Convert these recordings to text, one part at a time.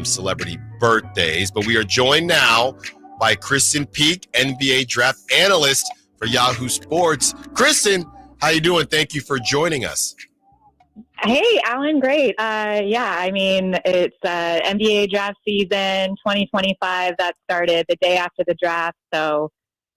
celebrity birthdays, but we are joined now by Krysten Peek, NBA draft analyst for Yahoo Sports. Krysten, how you doing? Thank you for joining us. Hey, Allen, great. It's NBA draft season 2025 that started the day after the draft, so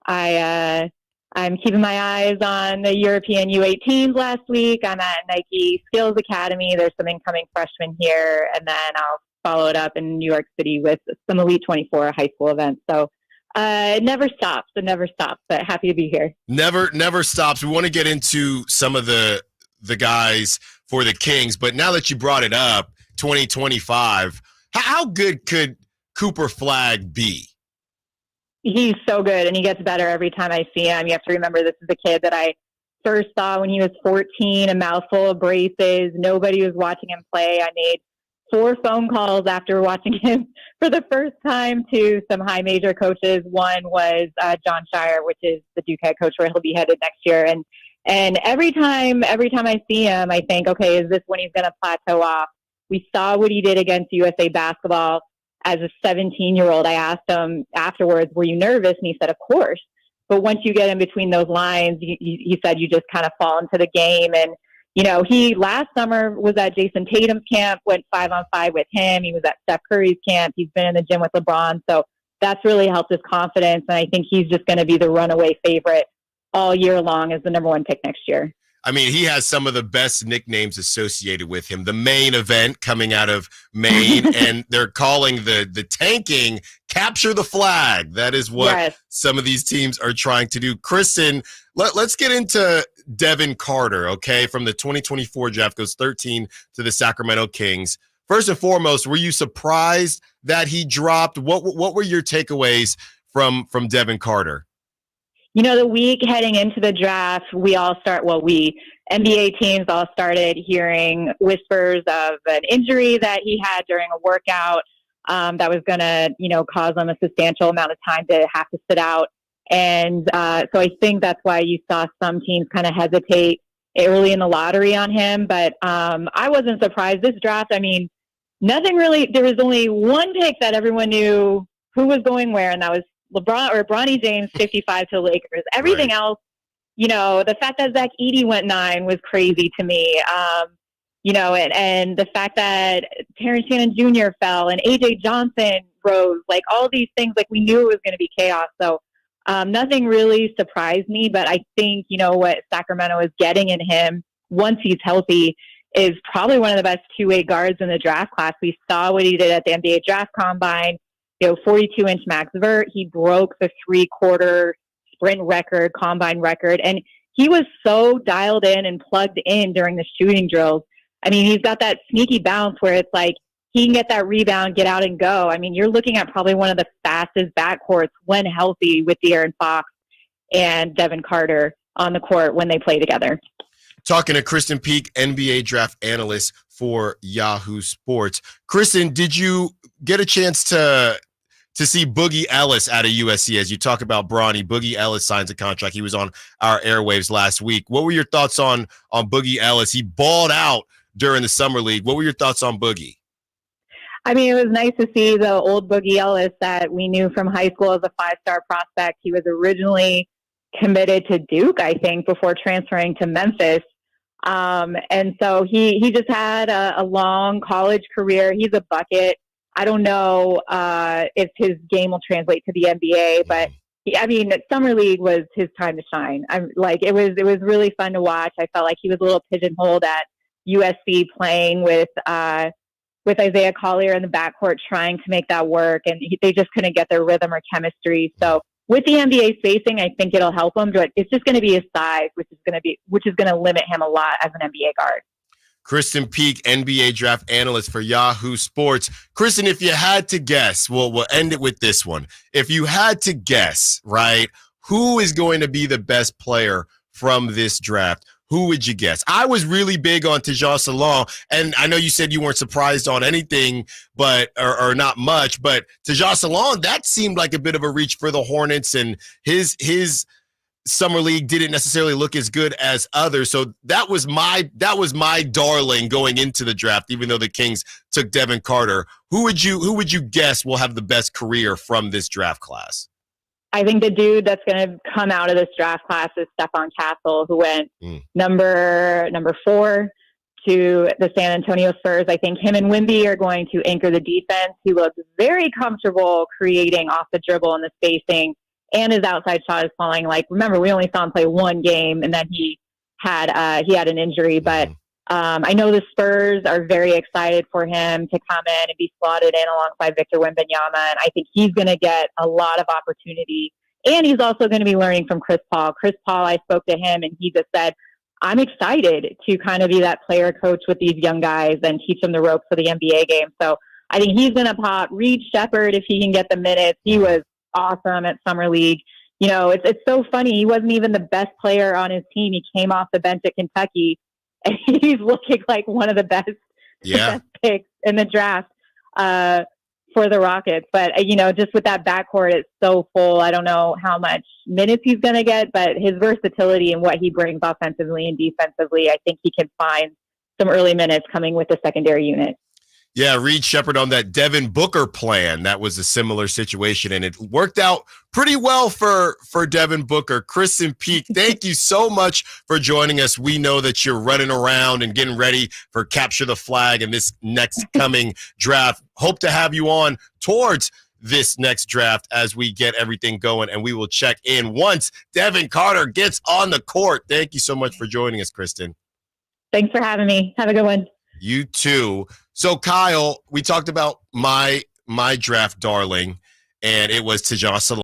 I'm keeping my eyes on the European U18s last week. I'm at Nike Skills Academy. There's some incoming freshmen here, and then I'll follow it up in New York City with some Elite 24 high school events. So it never stops. But happy to be here. Never stops. We want to get into some of the guys for the Kings, but now that you brought it up, 2025, how good could Cooper Flagg be? He's so good, and he gets better every time I see him. You have to remember this is the kid that I first saw when he was 14, a mouthful of braces. Nobody was watching him play. I made 4 phone calls after watching him for the first time to some high major coaches. One was John Shire, which is the Duke head coach where he'll be headed next year. And every time I see him, I think, okay, is this when he's going to plateau off? We saw what he did against USA basketball as a 17-year-old. I asked him afterwards, were you nervous? And he said, of course. But once you get in between those lines, he said you just kind of fall into the game. And he last summer was at Jason Tatum's camp, went 5-on-5 with him. He was at Steph Curry's camp. He's been in the gym with LeBron. So that's really helped his confidence. And I think he's just going to be the runaway favorite all year long as the number 1 pick next year. I mean, he has some of the best nicknames associated with him. The main event coming out of Maine, and they're calling the tanking capture the flag. That is what some of these teams are trying to do. Krysten, let's get into Devin Carter, okay? From the 2024 draft, goes 13 to the Sacramento Kings. First and foremost, were you surprised that he dropped? What were your takeaways from Devin Carter? The week heading into the draft, NBA teams all started hearing whispers of an injury that he had during a workout that was going to, cause him a substantial amount of time to have to sit out. And so I think that's why you saw some teams kind of hesitate early in the lottery on him. But I wasn't surprised. This draft, nothing really, there was only one pick that everyone knew who was going where, and that was Bronny James, 55 to the Lakers. Everything else, the fact that Zach Edey went 9 was crazy to me. And the fact that Terrence Shannon Jr. fell and AJ Johnson rose, all these things, we knew it was going to be chaos. So nothing really surprised me, but I think, what Sacramento is getting in him once he's healthy is probably one of the best two-way guards in the draft class. We saw what he did at the NBA draft combine. 42-inch max vert. He broke the 3/4 sprint record, combine record, and he was so dialed in and plugged in during the shooting drills. He's got that sneaky bounce where it's he can get that rebound, get out and go. You're looking at probably one of the fastest backcourts when healthy with De'Aaron Fox and Devin Carter on the court when they play together. Talking to Krysten Peek, NBA draft analyst for Yahoo Sports. Krysten, did you get a chance to see Boogie Ellis out of USC? As you talk about Bronny, Boogie Ellis signs a contract. He was on our airwaves last week. What were your thoughts on Boogie Ellis? He balled out during the summer league. What were your thoughts on Boogie? It was nice to see the old Boogie Ellis that we knew from high school as a 5-star prospect. He was originally committed to Duke, I think, before transferring to Memphis. And so he just had a long college career. He's a bucket. I don't know if his game will translate to the NBA, but summer league was his time to shine. It was really fun to watch. I felt like he was a little pigeonholed at USC playing with Isaiah Collier in the backcourt, trying to make that work, and they just couldn't get their rhythm or chemistry. So with the NBA spacing, I think it'll help him, but it's just going to be his size, which is going to limit him a lot as an NBA guard. Krysten Peek, NBA draft analyst for Yahoo Sports. Krysten, if you had to guess, we'll end it with this one. If you had to guess, right, who is going to be the best player from this draft? Who would you guess? I was really big on Tajon Salon, and I know you said you weren't surprised on anything, but or not much. But Tajon Salon, that seemed like a bit of a reach for the Hornets, and his summer league didn't necessarily look as good as others. So that was my darling going into the draft, even though the Kings took Devin Carter. Who would you guess will have the best career from this draft class? I think the dude that's going to come out of this draft class is Stephon Castle, who went number 4 to the San Antonio Spurs. I think him and Wemby are going to anchor the defense. He looks very comfortable creating off the dribble and the spacing, and his outside shot is falling. Like, remember, we only saw him play one game, and then he had an injury. But I know the Spurs are very excited for him to come in and be slotted in alongside Victor Wembanyama, and I think he's going to get a lot of opportunity. And he's also going to be learning from Chris Paul. Chris Paul, I spoke to him, and he just said, I'm excited to kind of be that player coach with these young guys and teach them the ropes for the NBA game. So I think he's going to pop. Reed Shepherd, if he can get the minutes, he was awesome at Summer League. You know, it's so funny. He wasn't even the best player on his team. He came off the bench at Kentucky, and he's looking like one of the best picks in the draft for the Rockets. But, you know, just with that backcourt, it's so full. I don't know how much minutes he's going to get, but his versatility and what he brings offensively and defensively, I think he can find some early minutes coming with the secondary unit. Yeah, Reed Shepherd on that Devin Booker plan. That was a similar situation, and it worked out pretty well for Devin Booker. Krysten Peek, thank you so much for joining us. We know that you're running around and getting ready for Capture the Flag and this next coming draft. Hope to have you on towards this next draft as we get everything going, and we will check in once Devin Carter gets on the court. Thank you so much for joining us, Krysten. Thanks for having me. Have a good one. You too. So, Kyle, we talked about my draft darling, and it was Tajon